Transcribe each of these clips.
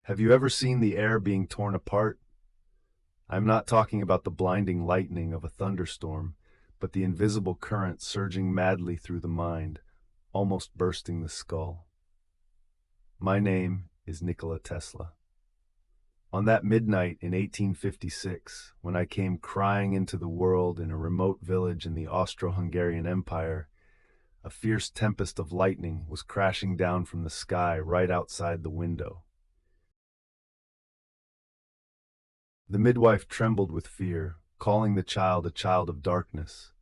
Have you ever seen the air being torn apart? I'm not talking about the blinding lightning of a thunderstorm, but the invisible current surging madly through the mind, almost bursting the skull. My name is Nikola Tesla. On that midnight in 1856, when I came crying into the world in a remote village in the Austro-Hungarian Empire, a fierce tempest of lightning was crashing down from the sky right outside the window. The midwife trembled with fear, calling the child a child of darkness.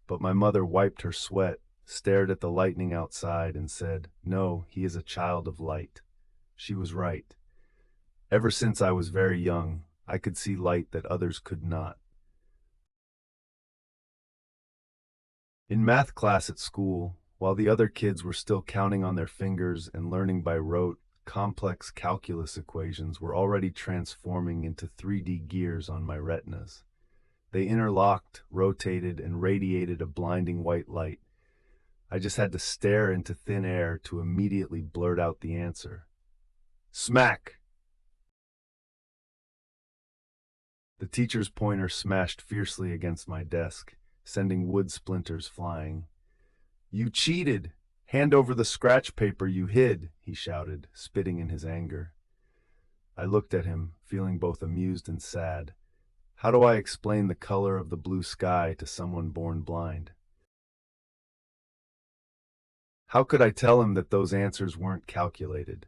But my mother wiped her sweat, stared at the lightning outside, and said, "No, he is a child of light." She was right. Ever since I was very young, I could see light that others could not. In math class at school, while the other kids were still counting on their fingers and learning by rote, complex calculus equations were already transforming into 3D gears on my retinas. They interlocked, rotated, and radiated a blinding white light. I just had to stare into thin air to immediately blurt out the answer. Smack! The teacher's pointer smashed fiercely against my desk, sending wood splinters flying. "You cheated! Hand over the scratch paper you hid," he shouted, spitting in his anger. I looked at him, feeling both amused and sad. How do I explain the color of the blue sky to someone born blind? How could I tell him that those answers weren't calculated?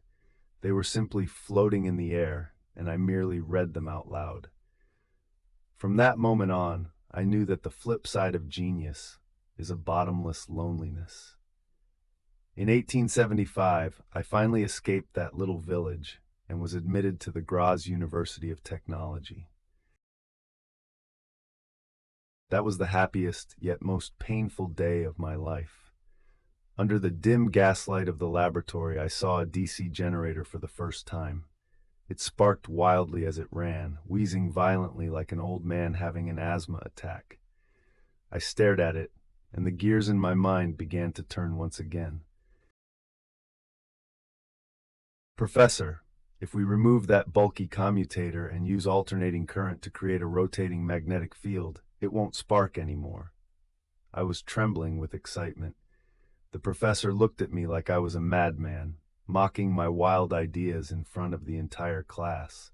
They were simply floating in the air, and I merely read them out loud. From that moment on, I knew that the flip side of genius is a bottomless loneliness. In 1875, I finally escaped that little village and was admitted to the Graz University of Technology. That was the happiest yet most painful day of my life. Under the dim gaslight of the laboratory, I saw a DC generator for the first time. It sparked wildly as it ran, wheezing violently like an old man having an asthma attack. I stared at it, and the gears in my mind began to turn once again. "Professor, if we remove that bulky commutator and use alternating current to create a rotating magnetic field, it won't spark anymore." I was trembling with excitement. The professor looked at me like I was a madman, mocking my wild ideas in front of the entire class.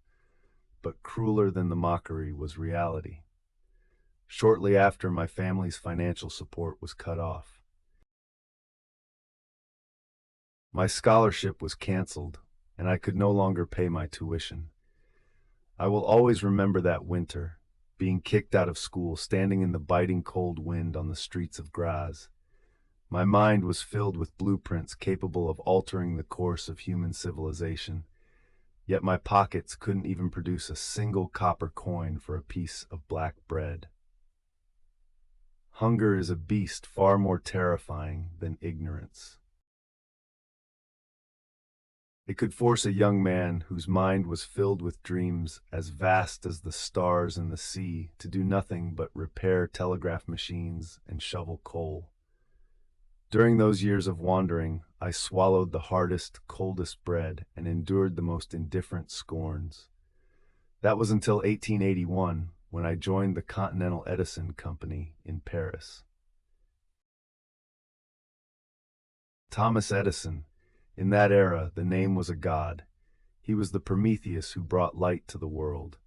But crueler than the mockery was reality. Shortly after, my family's financial support was cut off. My scholarship was canceled, and I could no longer pay my tuition. I will always remember that winter, being kicked out of school, standing in the biting cold wind on the streets of Graz. My mind was filled with blueprints capable of altering the course of human civilization, yet my pockets couldn't even produce a single copper coin for a piece of black bread. Hunger is a beast far more terrifying than ignorance. It could force a young man whose mind was filled with dreams as vast as the stars and the sea to do nothing but repair telegraph machines and shovel coal. During those years of wandering, I swallowed the hardest, coldest bread and endured the most indifferent scorns. That was until 1881, when I joined the Continental Edison Company in Paris. Thomas Edison. In that era, the name was a god. He was the Prometheus who brought light to the world.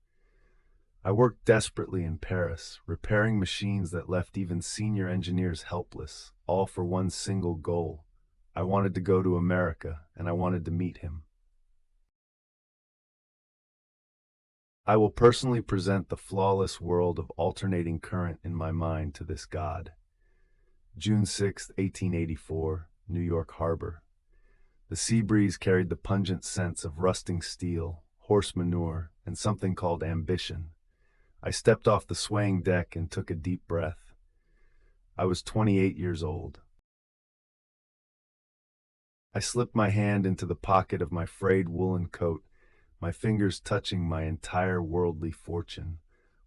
I worked desperately in Paris, repairing machines that left even senior engineers helpless, all for one single goal. I wanted to go to America, and I wanted to meet him. I will personally present the flawless world of alternating current in my mind to this god. June 6, 1884, New York Harbor. The sea breeze carried the pungent scents of rusting steel, horse manure, and something called ambition. I stepped off the swaying deck and took a deep breath. I was 28 years old. I slipped my hand into the pocket of my frayed woolen coat, my fingers touching my entire worldly fortune,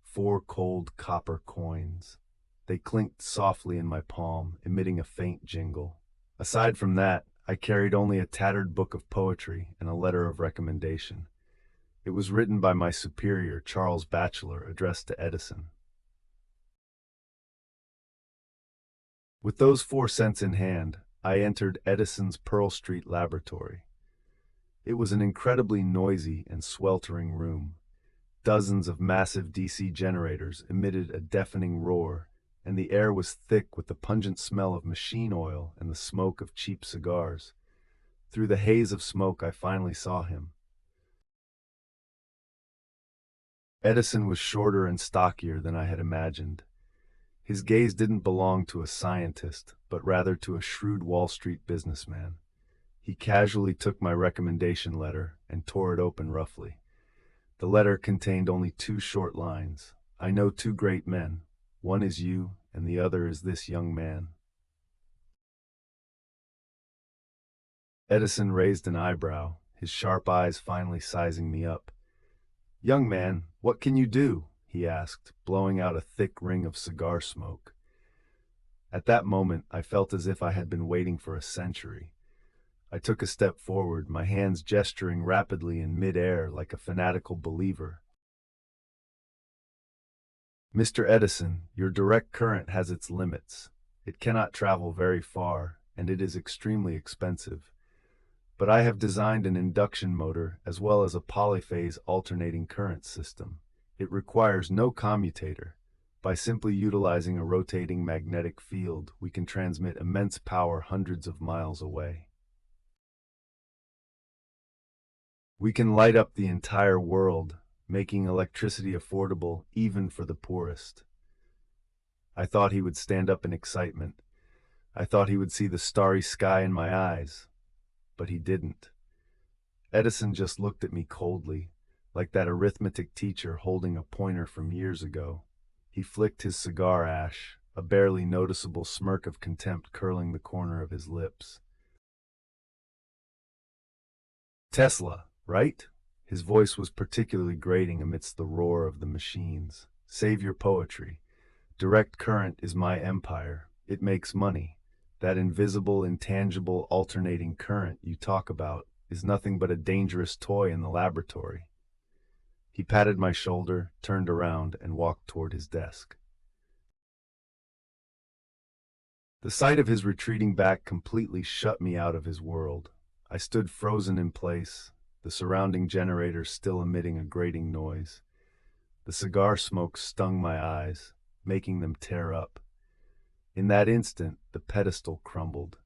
4 cold copper coins. They clinked softly in my palm, emitting a faint jingle. Aside from that, I carried only a tattered book of poetry and a letter of recommendation. It was written by my superior, Charles Batchelor, addressed to Edison. With those 4 cents in hand, I entered Edison's Pearl Street laboratory. It was an incredibly noisy and sweltering room. Dozens of massive DC generators emitted a deafening roar, and the air was thick with the pungent smell of machine oil and the smoke of cheap cigars. Through the haze of smoke, I finally saw him. Edison was shorter and stockier than I had imagined. His gaze didn't belong to a scientist, but rather to a shrewd Wall Street businessman. He casually took my recommendation letter and tore it open roughly. The letter contained only 2 short lines. I know 2 great men. One is you, and the other is this young man. Edison raised an eyebrow, his sharp eyes finally sizing me up. "Young man, what can you do?" he asked, blowing out a thick ring of cigar smoke. At that moment, I felt as if I had been waiting for a century. I took a step forward, my hands gesturing rapidly in mid-air like a fanatical believer. "Mr. Edison, your direct current has its limits. It cannot travel very far, and it is extremely expensive. But I have designed an induction motor as well as a polyphase alternating current system. It requires no commutator. By simply utilizing a rotating magnetic field, we can transmit immense power hundreds of miles away. We can light up the entire world, making electricity affordable even for the poorest." I thought he would stand up in excitement. I thought he would see the starry sky in my eyes. But he didn't. Edison just looked at me coldly, like that arithmetic teacher holding a pointer from years ago. He flicked his cigar ash, a barely noticeable smirk of contempt curling the corner of his lips. "Tesla, right?" His voice was particularly grating amidst the roar of the machines. "Save your poetry. Direct current is my empire. It makes money. That invisible, intangible, alternating current you talk about is nothing but a dangerous toy in the laboratory." He patted my shoulder, turned around, and walked toward his desk. The sight of his retreating back completely shut me out of his world. I stood frozen in place, the surrounding generators still emitting a grating noise. The cigar smoke stung my eyes, making them tear up. In that instant, the pedestal crumbled.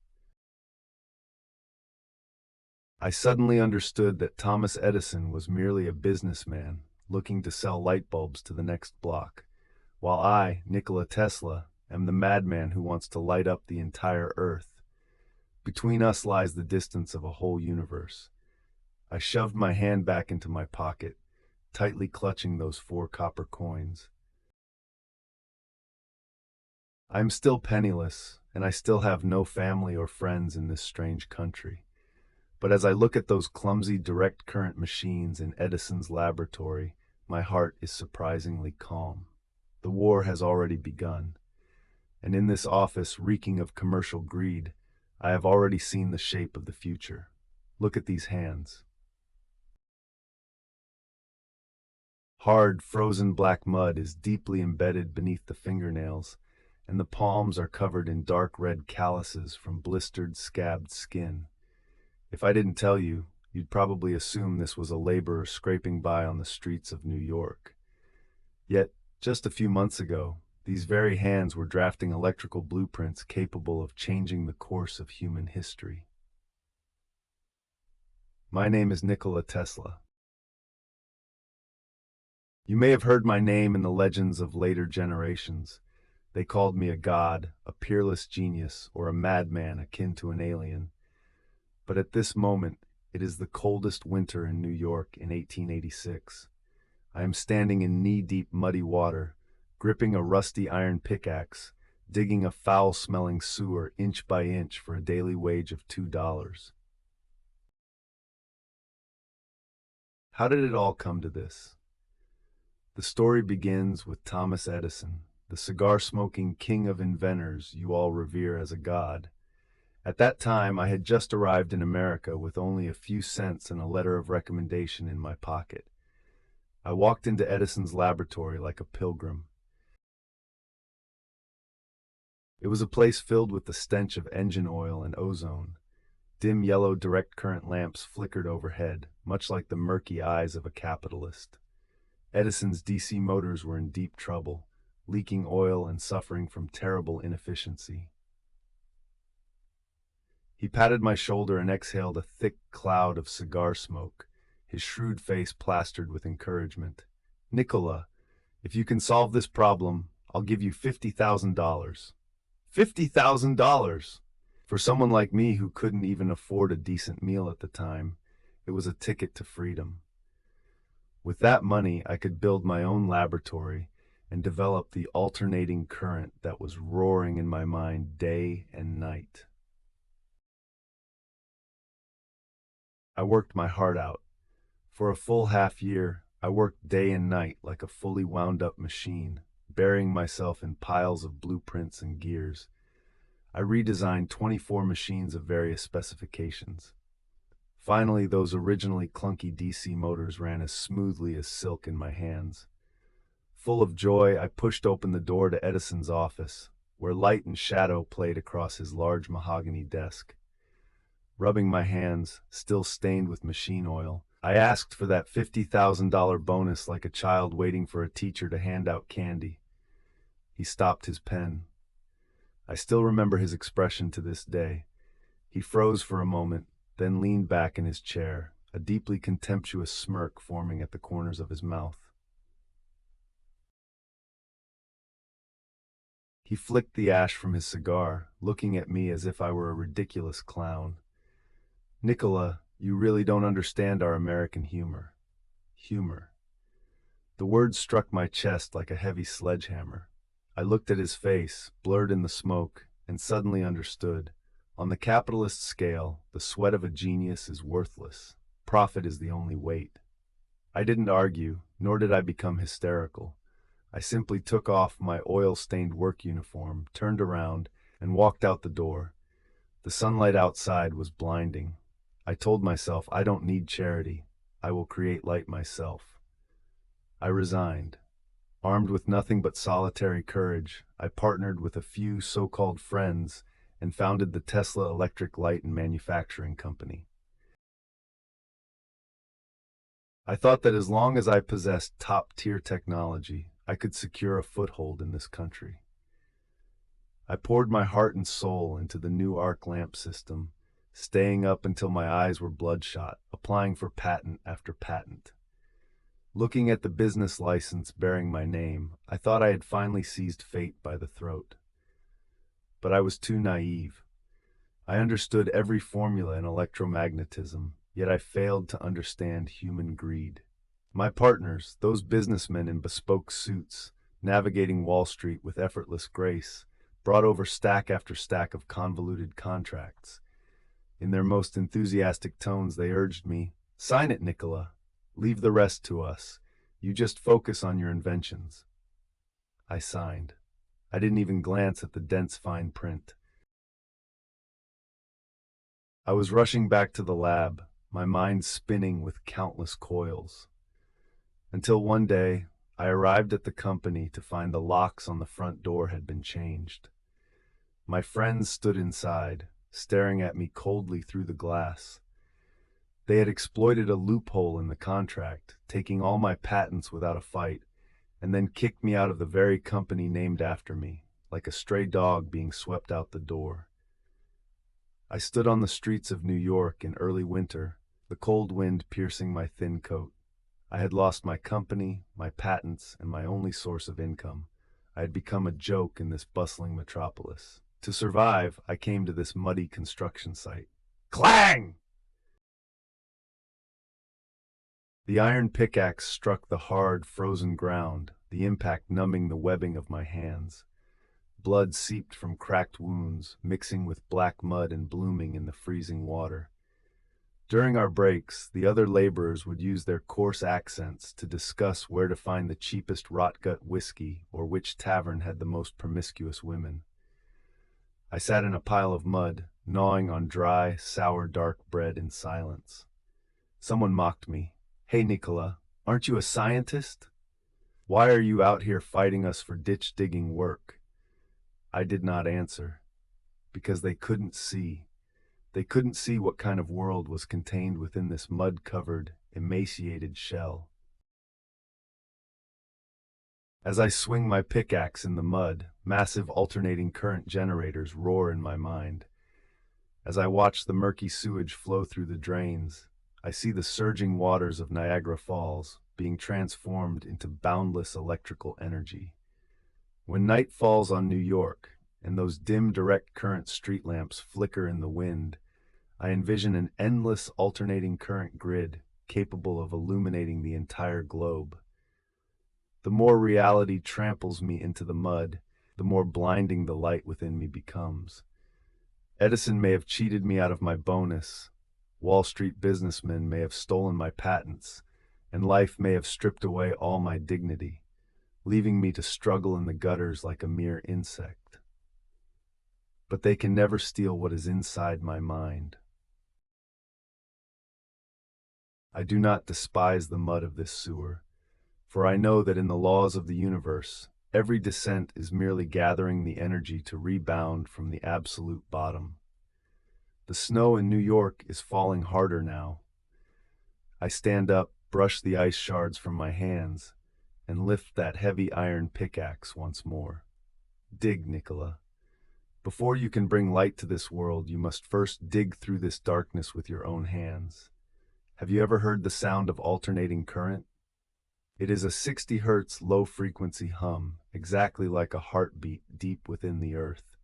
I suddenly understood that Thomas Edison was merely a businessman looking to sell light bulbs to the next block, while I, Nikola Tesla, am the madman who wants to light up the entire Earth. Between us lies the distance of a whole universe. I shoved my hand back into my pocket, tightly clutching those 4 copper coins. I am still penniless, and I still have no family or friends in this strange country. But as I look at those clumsy direct current machines in Edison's laboratory, my heart is surprisingly calm. The war has already begun. And in this office reeking of commercial greed, I have already seen the shape of the future. Look at these hands. Hard, frozen black mud is deeply embedded beneath the fingernails, and the palms are covered in dark red calluses from blistered, scabbed skin. If I didn't tell you, you'd probably assume this was a laborer scraping by on the streets of New York. Yet, just a few months ago, these very hands were drafting electrical blueprints capable of changing the course of human history. My name is Nikola Tesla. You may have heard my name in the legends of later generations. They called me a god, a peerless genius, or a madman akin to an alien. But at this moment, it is the coldest winter in New York in 1886. I am standing in knee-deep muddy water, gripping a rusty iron pickaxe, digging a foul-smelling sewer inch by inch for a daily wage of $2. How did it all come to this? The story begins with Thomas Edison, the cigar-smoking king of inventors you all revere as a god. At that time, I had just arrived in America with only a few cents and a letter of recommendation in my pocket. I walked into Edison's laboratory like a pilgrim. It was a place filled with the stench of engine oil and ozone. Dim yellow direct current lamps flickered overhead, much like the murky eyes of a capitalist. Edison's DC motors were in deep trouble, leaking oil and suffering from terrible inefficiency. He patted my shoulder and exhaled a thick cloud of cigar smoke, his shrewd face plastered with encouragement. Nicola, if you can solve this problem, I'll give you $50,000. $50,000! For someone like me who couldn't even afford a decent meal at the time, it was a ticket to freedom. With that money, I could build my own laboratory and develop the alternating current that was roaring in my mind day and night. I worked my heart out. For a full half year, I worked day and night like a fully wound up machine, burying myself in piles of blueprints and gears. I redesigned 24 machines of various specifications. Finally, those originally clunky DC motors ran as smoothly as silk in my hands. Full of joy, I pushed open the door to Edison's office, where light and shadow played across his large mahogany desk. Rubbing my hands, still stained with machine oil, I asked for that $50,000 bonus like a child waiting for a teacher to hand out candy. He stopped his pen. I still remember his expression to this day. He froze for a moment, then leaned back in his chair, a deeply contemptuous smirk forming at the corners of his mouth. He flicked the ash from his cigar, looking at me as if I were a ridiculous clown. Nicola, you really don't understand our American humor. Humor. The words struck my chest like a heavy sledgehammer. I looked at his face, blurred in the smoke, and suddenly understood. On the capitalist scale, the sweat of a genius is worthless. Profit is the only weight. I didn't argue, nor did I become hysterical. I simply took off my oil-stained work uniform, turned around, and walked out the door. The sunlight outside was blinding. I told myself, I don't need charity. I will create light myself. I resigned. Armed with nothing but solitary courage, I partnered with a few so-called friends and founded the Tesla Electric Light and Manufacturing Company. I thought that as long as I possessed top-tier technology, I could secure a foothold in this country. I poured my heart and soul into the new arc lamp system, staying up until my eyes were bloodshot, applying for patent after patent. Looking at the business license bearing my name, I thought I had finally seized fate by the throat. But I was too naive. I understood every formula in electromagnetism, yet I failed to understand human greed. My partners, those businessmen in bespoke suits, navigating Wall Street with effortless grace, brought over stack after stack of convoluted contracts. In their most enthusiastic tones, they urged me, "Sign it, Nicola. Leave the rest to us. You just focus on your inventions." I signed. I didn't even glance at the dense fine print. I was rushing back to the lab, my mind spinning with countless coils. Until one day, I arrived at the company to find the locks on the front door had been changed. My friends stood inside, staring at me coldly through the glass. They had exploited a loophole in the contract, taking all my patents without a fight, and then kicked me out of the very company named after me, like a stray dog being swept out the door. I stood on the streets of New York in early winter, the cold wind piercing my thin coat. I had lost my company, my patents, and my only source of income. I had become a joke in this bustling metropolis. To survive, I came to this muddy construction site. Clang! The iron pickaxe struck the hard, frozen ground, the impact numbing the webbing of my hands. Blood seeped from cracked wounds, mixing with black mud and blooming in the freezing water. During our breaks, the other laborers would use their coarse accents to discuss where to find the cheapest rotgut whiskey or which tavern had the most promiscuous women. I sat in a pile of mud, gnawing on dry, sour dark bread in silence. Someone mocked me. "Hey, Nicola, Aren't you a scientist? Why are you out here fighting us for ditch-digging work? I did not answer, because they couldn't see. They couldn't see what kind of world was contained within this mud-covered, emaciated shell. As I swing my pickaxe in the mud, massive alternating current generators roar in my mind. As I watch the murky sewage flow through the drains, I see the surging waters of Niagara Falls being transformed into boundless electrical energy. When night falls on New York, and those dim direct current street lamps flicker in the wind, I envision an endless alternating current grid capable of illuminating the entire globe. The more reality tramples me into the mud, the more blinding the light within me becomes. Edison may have cheated me out of my bonus, Wall Street businessmen may have stolen my patents, and life may have stripped away all my dignity, leaving me to struggle in the gutters like a mere insect. But they can never steal what is inside my mind. I do not despise the mud of this sewer, for I know that in the laws of the universe, every descent is merely gathering the energy to rebound from the absolute bottom. The snow in New York is falling harder now. I stand up, brush the ice shards from my hands, and lift that heavy iron pickaxe once more. Dig, Nicola. Before you can bring light to this world, you must first dig through this darkness with your own hands. Have you ever heard the sound of alternating current? It is a 60 hertz low-frequency hum, exactly like a heartbeat deep within the earth.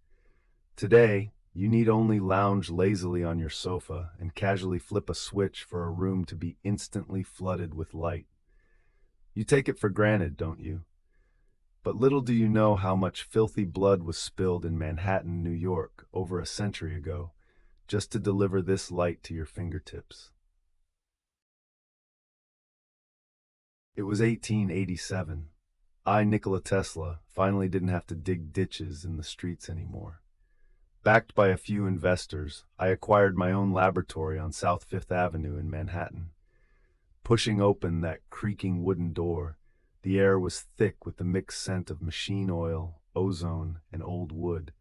Today, you need only lounge lazily on your sofa and casually flip a switch for a room to be instantly flooded with light. You take it for granted, don't you? But little do you know how much filthy blood was spilled in Manhattan, New York, over a century ago, just to deliver this light to your fingertips. It was 1887. I, Nikola Tesla, finally didn't have to dig ditches in the streets anymore. Backed by a few investors, I acquired my own laboratory on South Fifth Avenue in Manhattan. Pushing open that creaking wooden door, the air was thick with the mixed scent of machine oil, ozone, and old wood.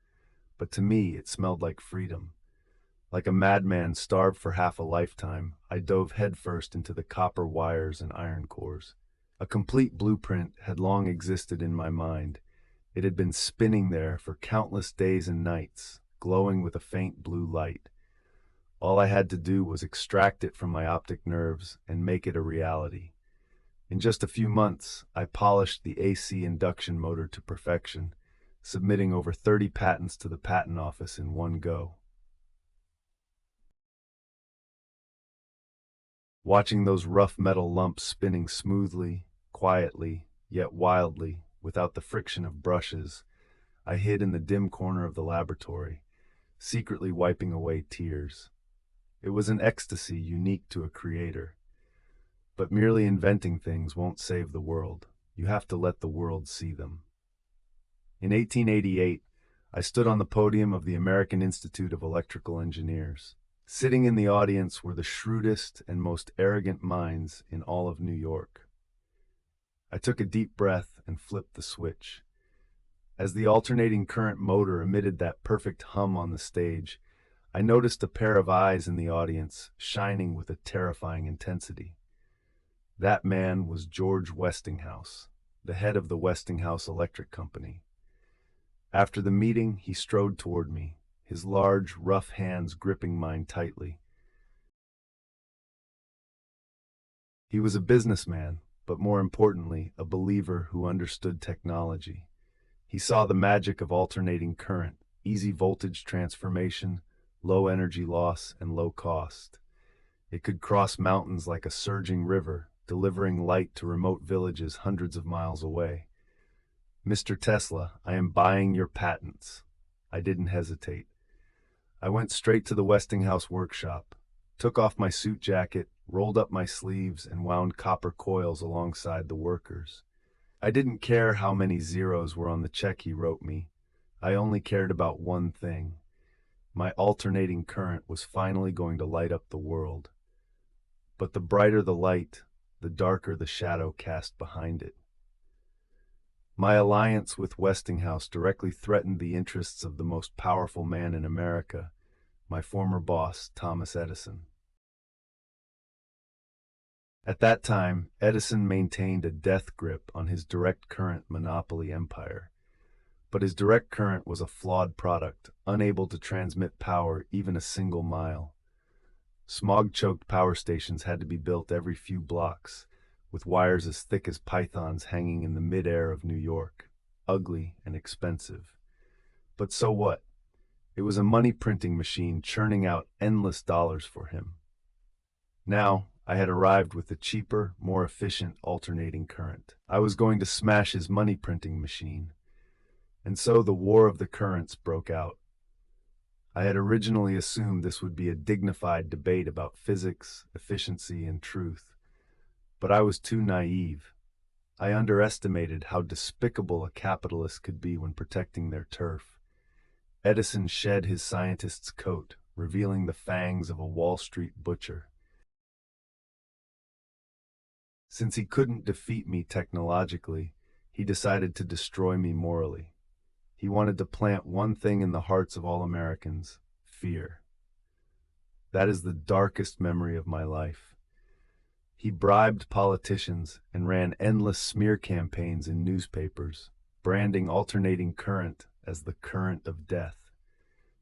But to me, it smelled like freedom. Like a madman starved for half a lifetime, I dove headfirst into the copper wires and iron cores. A complete blueprint had long existed in my mind. It had been spinning there for countless days and nights, glowing with a faint blue light. All I had to do was extract it from my optic nerves and make it a reality. In just a few months, I polished the AC induction motor to perfection, submitting over 30 patents to the patent office in one go. Watching those rough metal lumps spinning smoothly, quietly, yet wildly, without the friction of brushes, I hid in the dim corner of the laboratory, secretly wiping away tears. It was an ecstasy unique to a creator. But merely inventing things won't save the world. You have to let the world see them. In 1888, I stood on the podium of the American Institute of Electrical Engineers. Sitting in the audience were the shrewdest and most arrogant minds in all of New York. I took a deep breath and flipped the switch. As the alternating current motor emitted that perfect hum on the stage, I noticed a pair of eyes in the audience shining with a terrifying intensity. That man was George Westinghouse, the head of the Westinghouse Electric Company. After the meeting, he strode toward me, his large, rough hands gripping mine tightly. He was a businessman, but more importantly, a believer who understood technology. He saw the magic of alternating current, easy voltage transformation, low energy loss, and low cost. It could cross mountains like a surging river, delivering light to remote villages hundreds of miles away. Mr. Tesla, I am buying your patents. I didn't hesitate. I went straight to the Westinghouse workshop, took off my suit jacket, rolled up my sleeves, and wound copper coils alongside the workers. I didn't care how many zeros were on the check he wrote me. I only cared about one thing. My alternating current was finally going to light up the world. But the brighter the light, the darker the shadow cast behind it. My alliance with Westinghouse directly threatened the interests of the most powerful man in America, my former boss, Thomas Edison. At that time, Edison maintained a death grip on his direct current monopoly empire. But his direct current was a flawed product, unable to transmit power even a single mile. Smog-choked power stations had to be built every few blocks, with wires as thick as pythons hanging in the mid-air of New York. Ugly and expensive. But so what? It was a money-printing machine churning out endless dollars for him. Now, I had arrived with a cheaper, more efficient alternating current. I was going to smash his money-printing machine. And so the War of the Currents broke out. I had originally assumed this would be a dignified debate about physics, efficiency, and truth. But I was too naive. I underestimated how despicable a capitalist could be when protecting their turf. Edison shed his scientist's coat, revealing the fangs of a Wall Street butcher. Since he couldn't defeat me technologically, he decided to destroy me morally. He wanted to plant one thing in the hearts of all Americans: fear. That is the darkest memory of my life. He bribed politicians and ran endless smear campaigns in newspapers, branding alternating current as the current of death.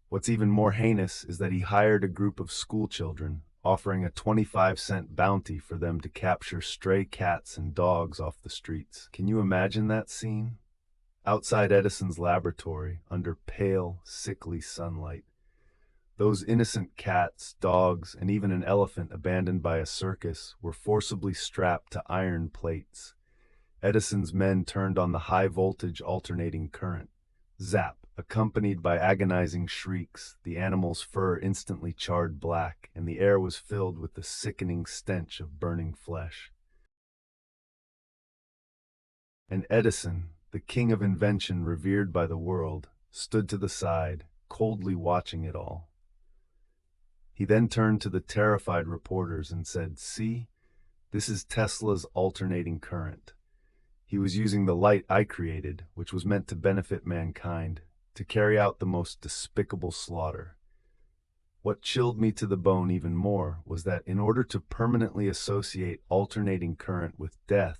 What's even more heinous is that he hired a group of schoolchildren, offering a 25-cent bounty for them to capture stray cats and dogs off the streets. Can you imagine that scene? Outside Edison's laboratory, under pale, sickly sunlight, those innocent cats, dogs, and even an elephant abandoned by a circus were forcibly strapped to iron plates. Edison's men turned on the high-voltage alternating current. Zap! Accompanied by agonizing shrieks, the animal's fur instantly charred black, and the air was filled with the sickening stench of burning flesh. And Edison, the king of invention revered by the world, stood to the side, coldly watching it all. He then turned to the terrified reporters and said, "See, this is Tesla's alternating current. He was using the light I created, which was meant to benefit mankind, to carry out the most despicable slaughter." What chilled me to the bone even more was that in order to permanently associate alternating current with death,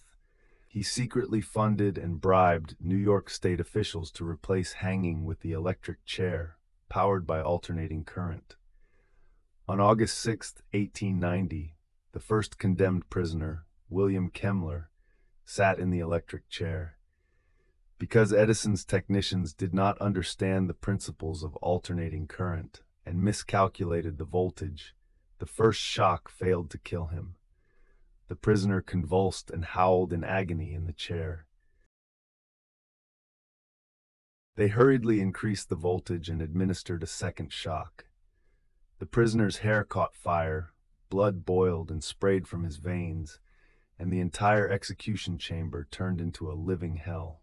he secretly funded and bribed New York state officials to replace hanging with the electric chair, powered by alternating current. On August 6, 1890, the first condemned prisoner, William Kemmler, sat in the electric chair. Because Edison's technicians did not understand the principles of alternating current and miscalculated the voltage, the first shock failed to kill him. The prisoner convulsed and howled in agony in the chair. They hurriedly increased the voltage and administered a second shock. The prisoner's hair caught fire, blood boiled and sprayed from his veins, and the entire execution chamber turned into a living hell.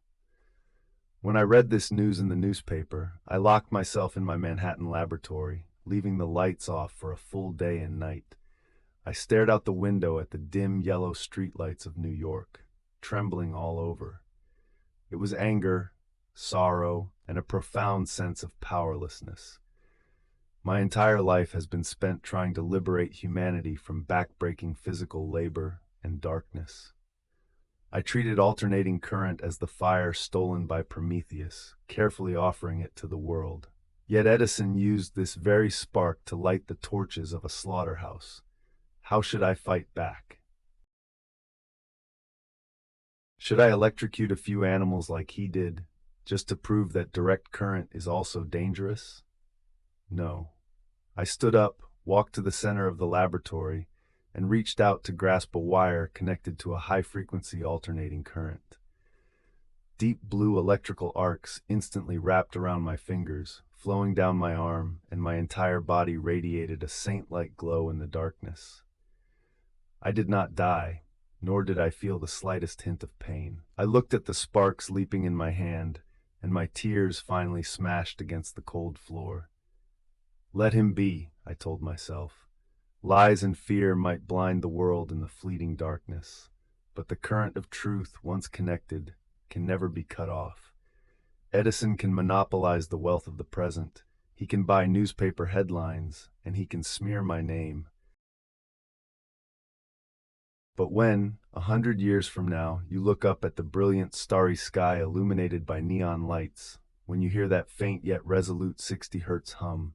When I read this news in the newspaper, I locked myself in my Manhattan laboratory, leaving the lights off for a full day and night. I stared out the window at the dim yellow streetlights of New York, trembling all over. It was anger, sorrow, and a profound sense of powerlessness. My entire life has been spent trying to liberate humanity from backbreaking physical labor and darkness. I treated alternating current as the fire stolen by Prometheus, carefully offering it to the world. Yet Edison used this very spark to light the torches of a slaughterhouse. How should I fight back? Should I electrocute a few animals like he did, just to prove that direct current is also dangerous? No. I stood up, walked to the center of the laboratory, and reached out to grasp a wire connected to a high-frequency alternating current. Deep blue electrical arcs instantly wrapped around my fingers, flowing down my arm, and my entire body radiated a saint-like glow in the darkness. I did not die, nor did I feel the slightest hint of pain. I looked at the sparks leaping in my hand, and my tears finally smashed against the cold floor. Let him be, I told myself. Lies and fear might blind the world in the fleeting darkness, but the current of truth, once connected, can never be cut off. Edison can monopolize the wealth of the present. He can buy newspaper headlines, and he can smear my name. But when, 100 years from now, you look up at the brilliant starry sky illuminated by neon lights, when you hear that faint yet resolute 60 hertz hum,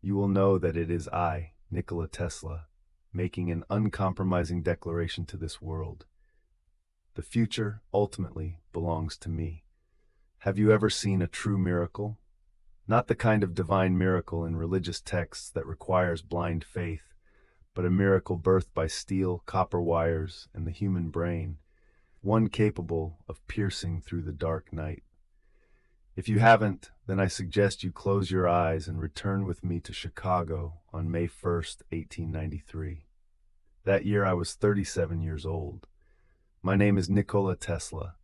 you will know that it is I, Nikola Tesla, making an uncompromising declaration to this world. The future, ultimately, belongs to me. Have you ever seen a true miracle? Not the kind of divine miracle in religious texts that requires blind faith, but a miracle birthed by steel, copper wires, and the human brain, one capable of piercing through the dark night. If you haven't, then I suggest you close your eyes and return with me to Chicago on May 1st, 1893. That year I was 37 years old. My name is Nikola Tesla.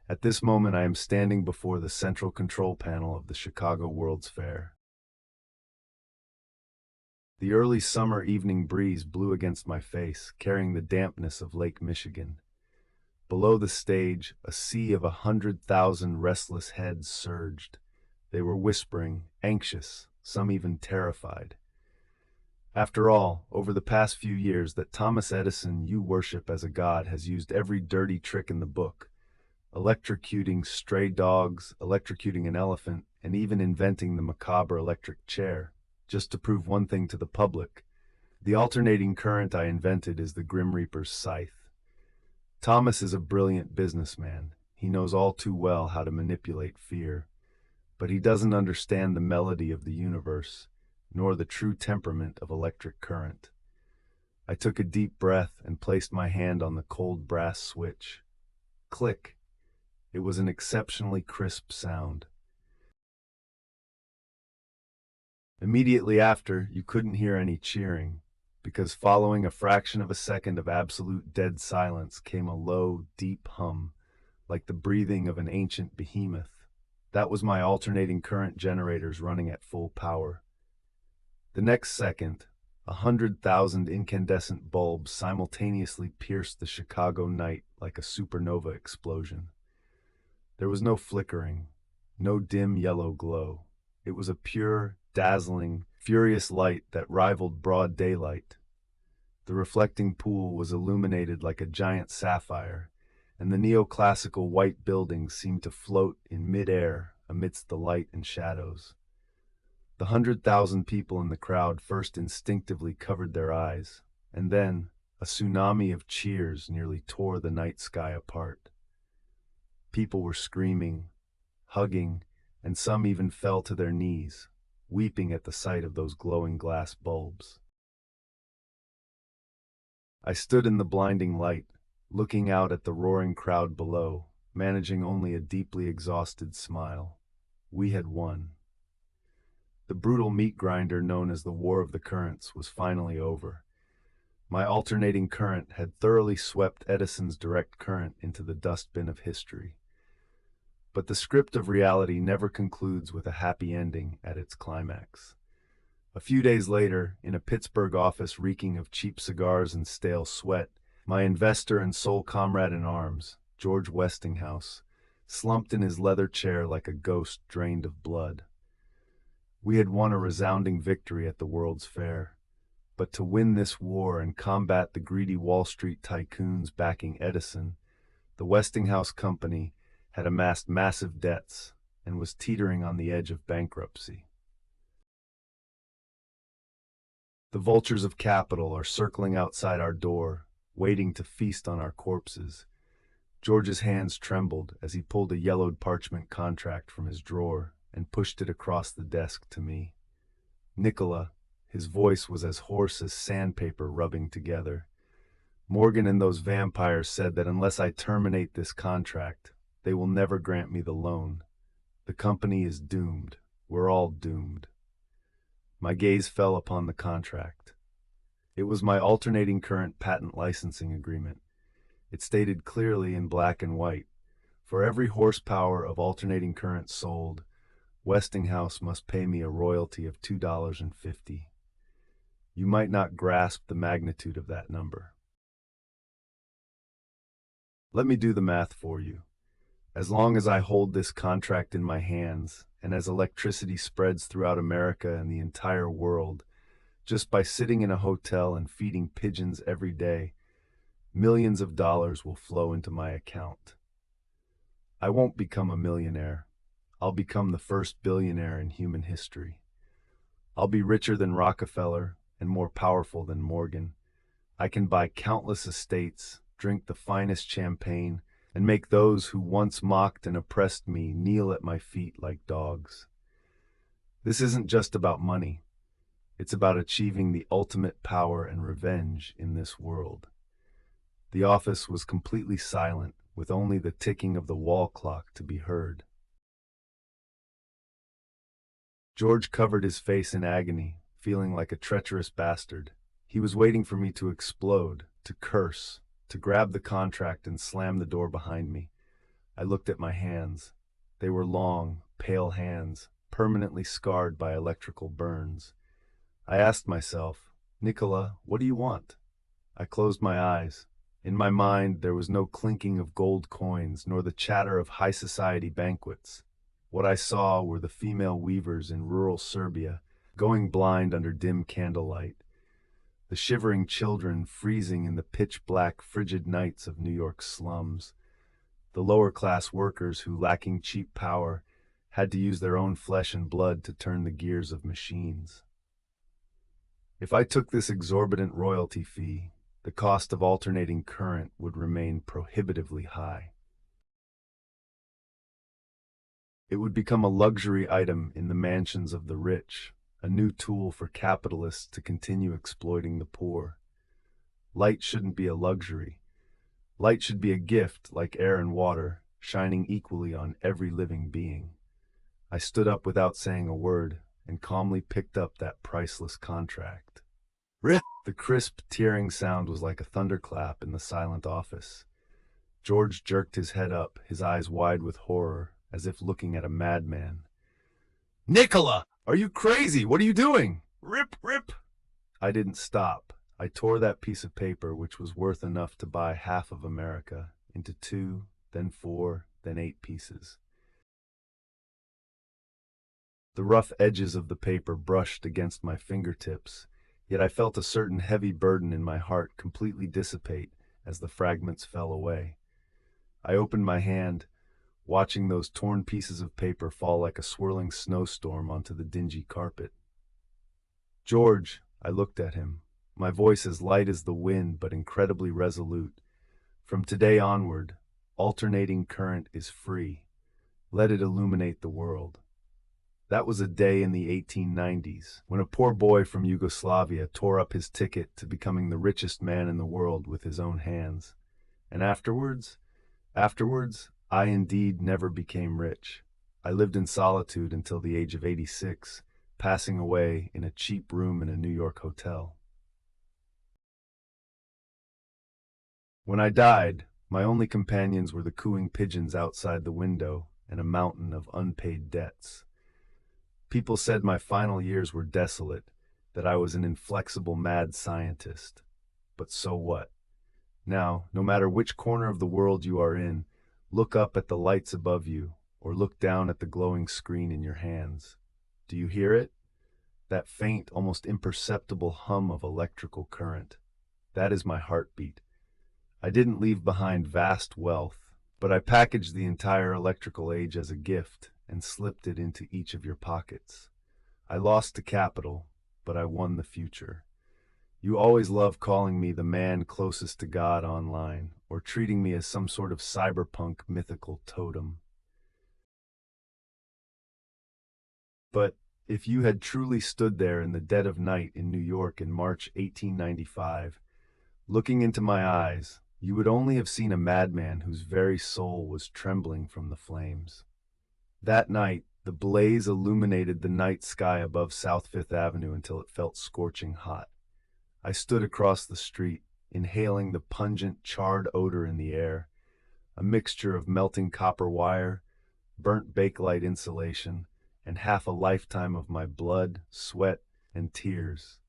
At this moment I am standing before the central control panel of the Chicago World's Fair. The early summer evening breeze blew against my face, carrying the dampness of Lake Michigan. Below the stage, a sea of 100,000 restless heads surged. They were whispering, anxious, some even terrified. After all, over the past few years that Thomas Edison you worship as a god has used every dirty trick in the book, electrocuting stray dogs, electrocuting an elephant, and even inventing the macabre electric chair, just to prove one thing to the public. The alternating current I invented is the Grim Reaper's scythe. Thomas is a brilliant businessman. He knows all too well how to manipulate fear, but he doesn't understand the melody of the universe, nor the true temperament of electric current. I took a deep breath and placed my hand on the cold brass switch. Click. It was an exceptionally crisp sound. Immediately after, you couldn't hear any cheering, because following a fraction of a second of absolute dead silence came a low, deep hum, like the breathing of an ancient behemoth. That was my alternating current generators running at full power. The next second, 100,000 incandescent bulbs simultaneously pierced the Chicago night like a supernova explosion. There was no flickering, no dim yellow glow. It was a pure, dazzling, furious light that rivaled broad daylight. The reflecting pool was illuminated like a giant sapphire, and the neoclassical white buildings seemed to float in mid-air amidst the light and shadows. The 100,000 people in the crowd first instinctively covered their eyes, and then a tsunami of cheers nearly tore the night sky apart. People were screaming, hugging, and some even fell to their knees, weeping at the sight of those glowing glass bulbs. I stood in the blinding light, looking out at the roaring crowd below, managing only a deeply exhausted smile. We had won. The brutal meat grinder known as the War of the Currents was finally over. My alternating current had thoroughly swept Edison's direct current into the dustbin of history. But the script of reality never concludes with a happy ending at its climax. A few days later, in a Pittsburgh office reeking of cheap cigars and stale sweat, my investor and sole comrade in arms, George Westinghouse, slumped in his leather chair like a ghost drained of blood. We had won a resounding victory at the World's Fair, but to win this war and combat the greedy Wall Street tycoons backing Edison, the Westinghouse Company had amassed massive debts and was teetering on the edge of bankruptcy. The vultures of capital are circling outside our door, waiting to feast on our corpses. George's hands trembled as he pulled a yellowed parchment contract from his drawer and pushed it across the desk to me. Nikola, his voice was as hoarse as sandpaper rubbing together. Morgan and those vampires said that unless I terminate this contract, they will never grant me the loan. The company is doomed. We're all doomed. My gaze fell upon the contract. It was my alternating current patent licensing agreement. It stated clearly in black and white, for every horsepower of alternating current sold, Westinghouse must pay me a royalty of $2.50. You might not grasp the magnitude of that number. Let me do the math for you. As long as I hold this contract in my hands, and as electricity spreads throughout America and the entire world, just by sitting in a hotel and feeding pigeons every day, millions of dollars will flow into my account. I won't become a millionaire. I'll become the first billionaire in human history. I'll be richer than Rockefeller and more powerful than Morgan. I can buy countless estates, drink the finest champagne, and make those who once mocked and oppressed me kneel at my feet like dogs. This isn't just about money. It's about achieving the ultimate power and revenge in this world. The office was completely silent, with only the ticking of the wall clock to be heard. George covered his face in agony, feeling like a treacherous bastard. He was waiting for me to explode, to curse, to grab the contract and slam the door behind me. I looked at my hands. They were long, pale hands, permanently scarred by electrical burns. I asked myself, "Nicola, what do you want?" I closed my eyes. In my mind, there was no clinking of gold coins, nor the chatter of high society banquets. What I saw were the female weavers in rural Serbia, going blind under dim candlelight, the shivering children freezing in the pitch-black, frigid nights of New York's slums, the lower-class workers who, lacking cheap power, had to use their own flesh and blood to turn the gears of machines. If I took this exorbitant royalty fee, the cost of alternating current would remain prohibitively high. It would become a luxury item in the mansions of the rich, a new tool for capitalists to continue exploiting the poor. Light shouldn't be a luxury. Light should be a gift, like air and water, shining equally on every living being. I stood up without saying a word and calmly picked up that priceless contract. Rip! The crisp, tearing sound was like a thunderclap in the silent office. George jerked his head up, his eyes wide with horror, as if looking at a madman. "Nicola! Are you crazy? What are you doing? Rip, rip!" I didn't stop. I tore that piece of paper, which was worth enough to buy half of America, into 2, then 4, then 8 pieces. The rough edges of the paper brushed against my fingertips, yet I felt a certain heavy burden in my heart completely dissipate as the fragments fell away. I opened my hand, watching those torn pieces of paper fall like a swirling snowstorm onto the dingy carpet. "George," I looked at him, my voice as light as the wind but incredibly resolute. "From today onward, alternating current is free. Let it illuminate the world." That was a day in the 1890s, when a poor boy from Yugoslavia tore up his ticket to becoming the richest man in the world with his own hands. And afterwards, I indeed never became rich. I lived in solitude until the age of 86, passing away in a cheap room in a New York hotel. When I died, my only companions were the cooing pigeons outside the window and a mountain of unpaid debts. People said my final years were desolate, that I was an inflexible mad scientist. But so what? Now, no matter which corner of the world you are in, look up at the lights above you, or look down at the glowing screen in your hands. Do you hear it? That faint, almost imperceptible hum of electrical current. That is my heartbeat. I didn't leave behind vast wealth, but I packaged the entire electrical age as a gift and slipped it into each of your pockets. I lost the capital, but I won the future. You always love calling me the man closest to God online, or treating me as some sort of cyberpunk mythical totem. But if you had truly stood there in the dead of night in New York in March 1895, looking into my eyes, you would only have seen a madman whose very soul was trembling from the flames. That night, the blaze illuminated the night sky above South Fifth Avenue until it felt scorching hot. I stood across the street, inhaling the pungent, charred odor in the air, a mixture of melting copper wire, burnt bakelite insulation, and half a lifetime of my blood, sweat, and tears.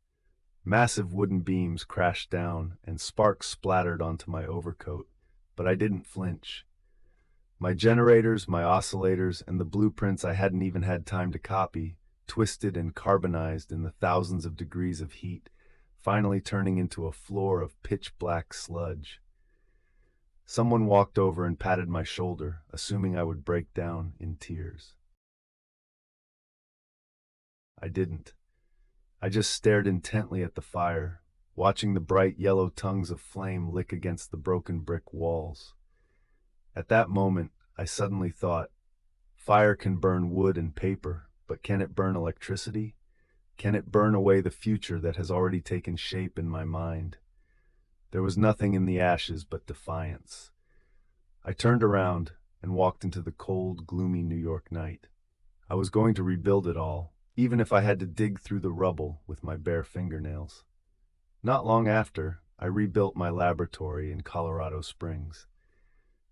Massive wooden beams crashed down, and sparks splattered onto my overcoat, but I didn't flinch. My generators, my oscillators, and the blueprints I hadn't even had time to copy, twisted and carbonized in the thousands of degrees of heat, finally turning into a floor of pitch-black sludge. Someone walked over and patted my shoulder, assuming I would break down in tears. I didn't. I just stared intently at the fire, watching the bright yellow tongues of flame lick against the broken brick walls. At that moment, I suddenly thought, fire can burn wood and paper, but can it burn electricity? Can it burn away the future that has already taken shape in my mind? There was nothing in the ashes but defiance. I turned around and walked into the cold, gloomy New York night. I was going to rebuild it all, even if I had to dig through the rubble with my bare fingernails. Not long after, I rebuilt my laboratory in Colorado Springs.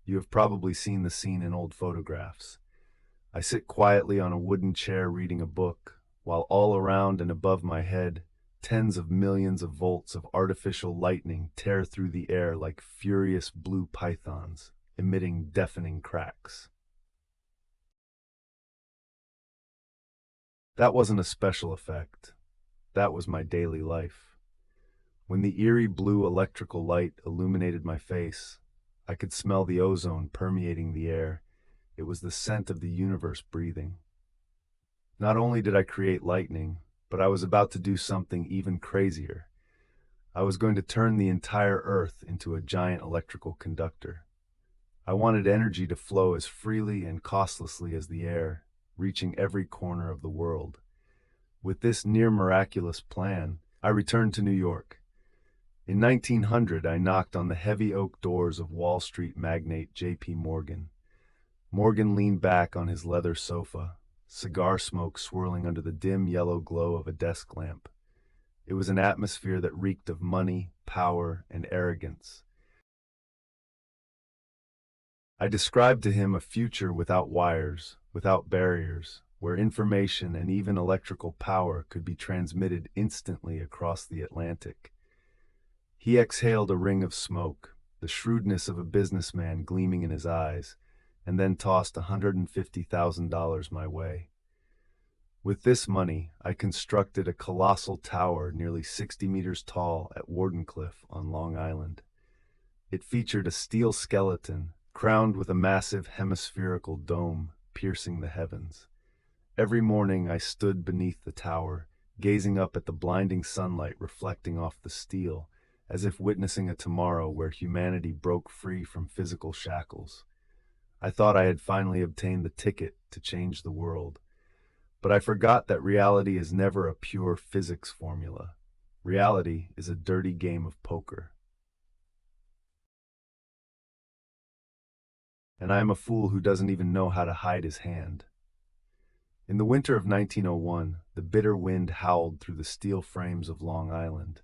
You have probably seen the scene in old photographs. I sit quietly on a wooden chair reading a book, while all around and above my head, tens of millions of volts of artificial lightning tear through the air like furious blue pythons, emitting deafening cracks. That wasn't a special effect. That was my daily life. When the eerie blue electrical light illuminated my face, I could smell the ozone permeating the air. It was the scent of the universe breathing. Not only did I create lightning, but I was about to do something even crazier. I was going to turn the entire Earth into a giant electrical conductor. I wanted energy to flow as freely and costlessly as the air, reaching every corner of the world. With this near-miraculous plan, I returned to New York. In 1900, I knocked on the heavy oak doors of Wall Street magnate J.P. Morgan. Morgan leaned back on his leather sofa, cigar smoke swirling under the dim yellow glow of a desk lamp. It was an atmosphere that reeked of money, power, and arrogance. I described to him a future without wires, without barriers, where information and even electrical power could be transmitted instantly across the Atlantic. He exhaled a ring of smoke, the shrewdness of a businessman gleaming in his eyes, and then tossed $150,000 my way. With this money, I constructed a colossal tower nearly 60 meters tall at Wardenclyffe on Long Island. It featured a steel skeleton, crowned with a massive hemispherical dome piercing the heavens. Every morning I stood beneath the tower, gazing up at the blinding sunlight reflecting off the steel, as if witnessing a tomorrow where humanity broke free from physical shackles. I thought I had finally obtained the ticket to change the world. But I forgot that reality is never a pure physics formula. Reality is a dirty game of poker. And I am a fool who doesn't even know how to hide his hand. In the winter of 1901, the bitter wind howled through the steel frames of Long Island.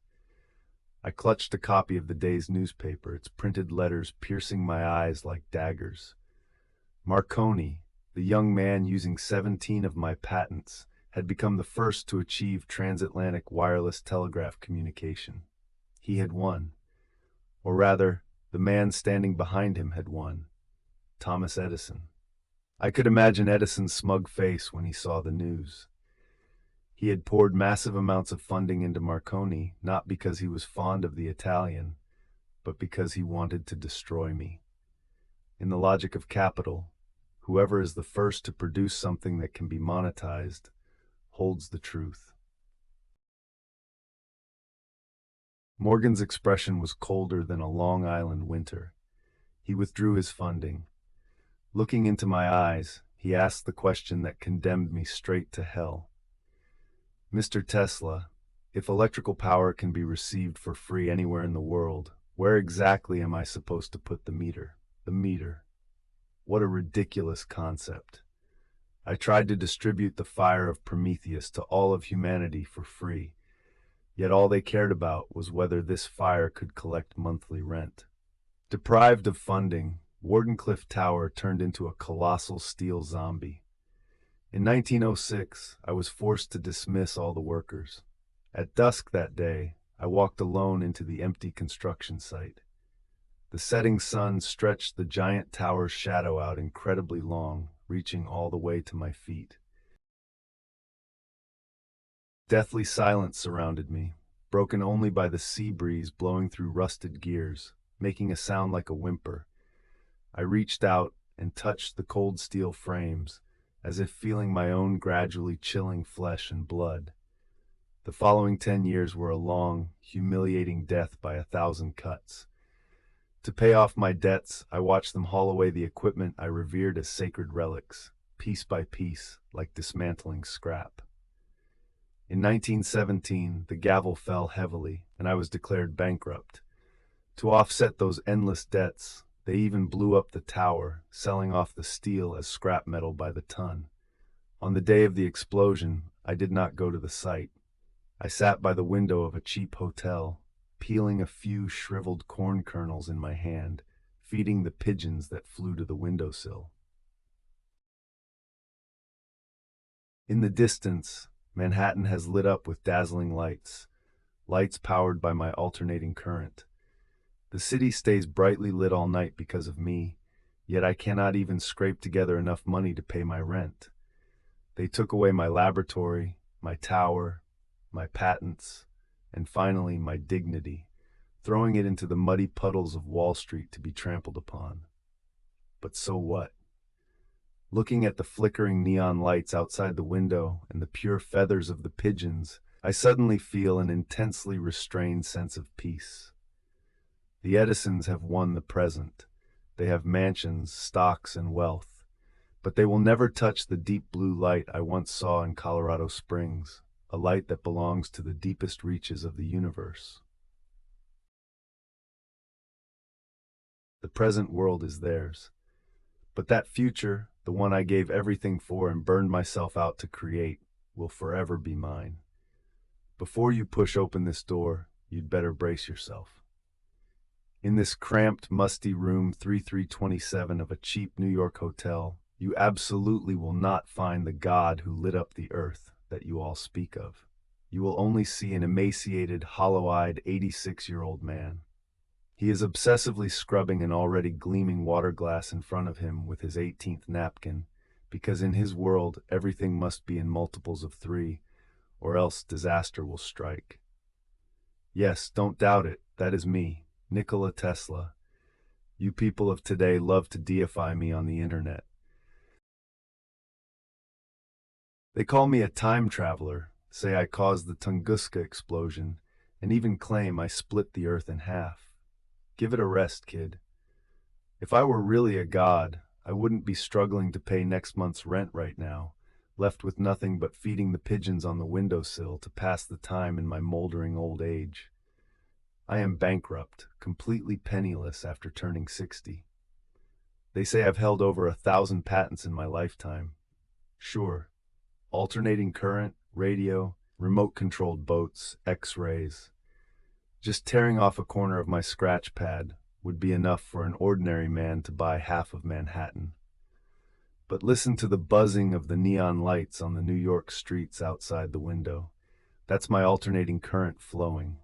I clutched a copy of the day's newspaper, its printed letters piercing my eyes like daggers. Marconi, the young man using 17 of my patents, had become the first to achieve transatlantic wireless telegraph communication. He had won. Or rather, the man standing behind him had won. Thomas Edison. I could imagine Edison's smug face when he saw the news. He had poured massive amounts of funding into Marconi, not because he was fond of the Italian, but because he wanted to destroy me. In the logic of capital, whoever is the first to produce something that can be monetized holds the truth. Morgan's expression was colder than a Long Island winter. He withdrew his funding. Looking into my eyes, he asked the question that condemned me straight to hell. Mr. Tesla, if electrical power can be received for free anywhere in the world, where exactly am I supposed to put the meter? The meter. What a ridiculous concept. I tried to distribute the fire of Prometheus to all of humanity for free, yet all they cared about was whether this fire could collect monthly rent. Deprived of funding, Wardenclyffe Tower turned into a colossal steel zombie. In 1906, I was forced to dismiss all the workers. At dusk that day, I walked alone into the empty construction site. The setting sun stretched the giant tower's shadow out incredibly long, reaching all the way to my feet. Deathly silence surrounded me, broken only by the sea breeze blowing through rusted gears, making a sound like a whimper. I reached out and touched the cold steel frames, as if feeling my own gradually chilling flesh and blood. The following 10 years were a long, humiliating death by 1,000 cuts. To pay off my debts, I watched them haul away the equipment I revered as sacred relics, piece by piece, like dismantling scrap. In 1917, the gavel fell heavily, and I was declared bankrupt. To offset those endless debts, they even blew up the tower, selling off the steel as scrap metal by the ton. On the day of the explosion, I did not go to the site. I sat by the window of a cheap hotel, peeling a few shriveled corn kernels in my hand, feeding the pigeons that flew to the windowsill. In the distance, Manhattan has lit up with dazzling lights, lights powered by my alternating current. The city stays brightly lit all night because of me, yet I cannot even scrape together enough money to pay my rent. They took away my laboratory, my tower, my patents, and finally my dignity, throwing it into the muddy puddles of Wall Street to be trampled upon. But so what? Looking at the flickering neon lights outside the window and the pure feathers of the pigeons, I suddenly feel an intensely restrained sense of peace. The Edisons have won the present. They have mansions, stocks, and wealth, but they will never touch the deep blue light I once saw in Colorado Springs, a light that belongs to the deepest reaches of the universe. The present world is theirs, but that future, the one I gave everything for and burned myself out to create, will forever be mine. Before you push open this door, you'd better brace yourself. In this cramped, musty room 3327 of a cheap New York hotel, you absolutely will not find the God who lit up the earth that you all speak of. You will only see an emaciated, hollow-eyed 86-year-old man. He is obsessively scrubbing an already gleaming water glass in front of him with his 18th napkin, because in his world everything must be in multiples of 3, or else disaster will strike. Yes, don't doubt it, that is me, Nikola Tesla. You people of today love to deify me on the internet. They call me a time traveler, say I caused the Tunguska explosion, and even claim I split the earth in half. Give it a rest, kid. If I were really a god, I wouldn't be struggling to pay next month's rent right now, left with nothing but feeding the pigeons on the windowsill to pass the time in my moldering old age. I am bankrupt, completely penniless after turning 60. They say I've held over 1,000 patents in my lifetime. Sure, alternating current, radio, remote-controlled boats, X-rays. Just tearing off a corner of my scratch pad would be enough for an ordinary man to buy half of Manhattan. But listen to the buzzing of the neon lights on the New York streets outside the window. That's my alternating current flowing.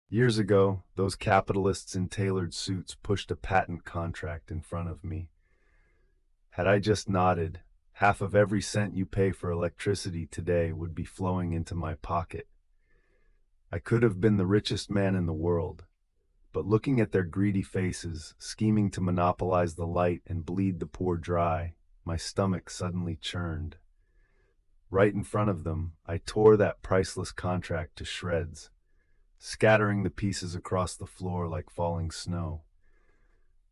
Years ago, those capitalists in tailored suits pushed a patent contract in front of me. Had I just nodded, half of every cent you pay for electricity today would be flowing into my pocket. I could have been the richest man in the world, but looking at their greedy faces, scheming to monopolize the light and bleed the poor dry, my stomach suddenly churned. Right in front of them, I tore that priceless contract to shreds, scattering the pieces across the floor like falling snow.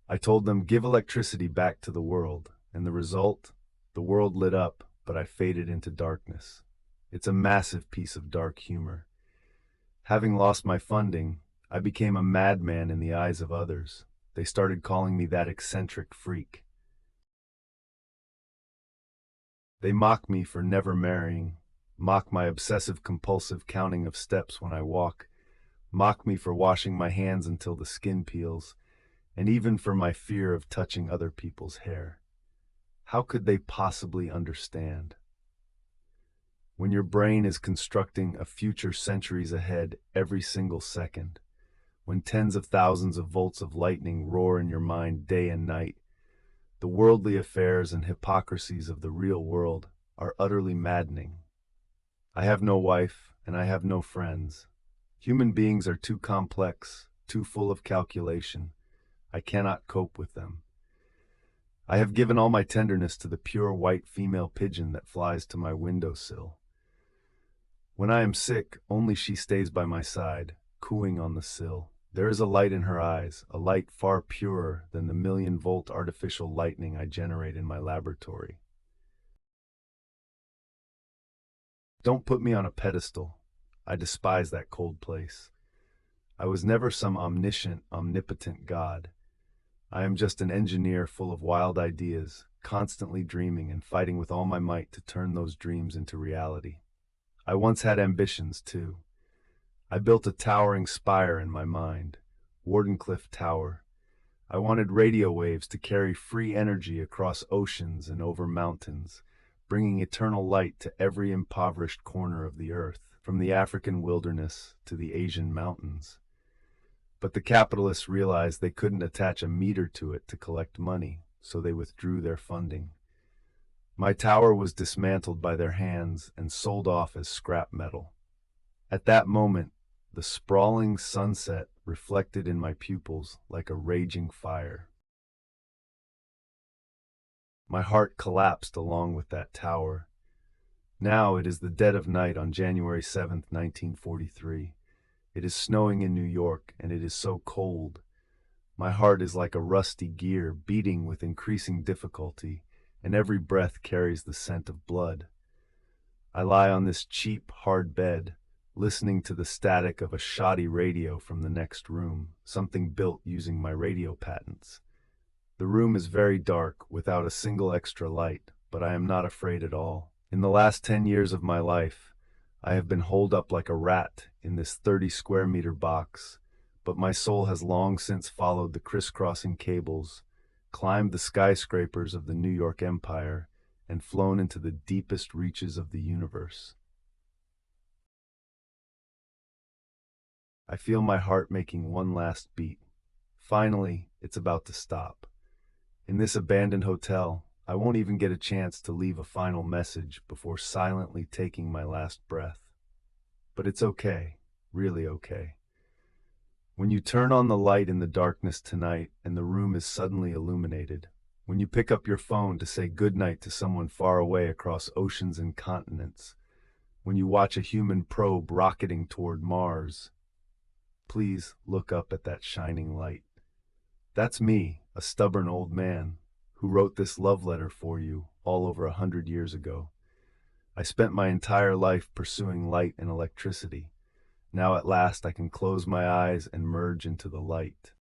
I told them, give electricity back to the world, and the result? The world lit up, but I faded into darkness. It's a massive piece of dark humor. Having lost my funding, I became a madman in the eyes of others. They started calling me that eccentric freak. They mock me for never marrying, mock my obsessive-compulsive counting of steps when I walk, mock me for washing my hands until the skin peels, and even for my fear of touching other people's hair. How could they possibly understand? when your brain is constructing a future centuries ahead every single second, when tens of thousands of volts of lightning roar in your mind day and night, the worldly affairs and hypocrisies of the real world are utterly maddening. I have no wife, and I have no friends. Human beings are too complex, too full of calculation. I cannot cope with them. I have given all my tenderness to the pure white female pigeon that flies to my windowsill. When I am sick, only she stays by my side, cooing on the sill. There is a light in her eyes, a light far purer than the million-volt artificial lightning I generate in my laboratory. Don't put me on a pedestal. I despise that cold place. I was never some omniscient, omnipotent God. I am just an engineer full of wild ideas, constantly dreaming and fighting with all my might to turn those dreams into reality. I once had ambitions, too. I built a towering spire in my mind, Wardenclyffe Tower. I wanted radio waves to carry free energy across oceans and over mountains, bringing eternal light to every impoverished corner of the earth, from the African wilderness to the Asian mountains. But the capitalists realized they couldn't attach a meter to it to collect money, so they withdrew their funding. My tower was dismantled by their hands and sold off as scrap metal. At that moment, the sprawling sunset reflected in my pupils like a raging fire. My heart collapsed along with that tower. Now it is the dead of night on January 7th, 1943. It is snowing in New York, and it is so cold. My heart is like a rusty gear, beating with increasing difficulty, and every breath carries the scent of blood. I lie on this cheap, hard bed, listening to the static of a shoddy radio from the next room, something built using my radio patents. The room is very dark, without a single extra light, but I am not afraid at all. In the last 10 years of my life, I have been holed up like a rat in this 30-square-meter box, but my soul has long since followed the crisscrossing cables, climbed the skyscrapers of the New York Empire, and flown into the deepest reaches of the universe. I feel my heart making one last beat. Finally, it's about to stop. In this abandoned hotel, I won't even get a chance to leave a final message before silently taking my last breath. But it's okay, really okay. When you turn on the light in the darkness tonight and the room is suddenly illuminated, when you pick up your phone to say goodnight to someone far away across oceans and continents, when you watch a human probe rocketing toward Mars, please look up at that shining light. That's me, a stubborn old man, who wrote this love letter for you all over 100 years ago. I spent my entire life pursuing light and electricity. Now at last I can close my eyes and merge into the light.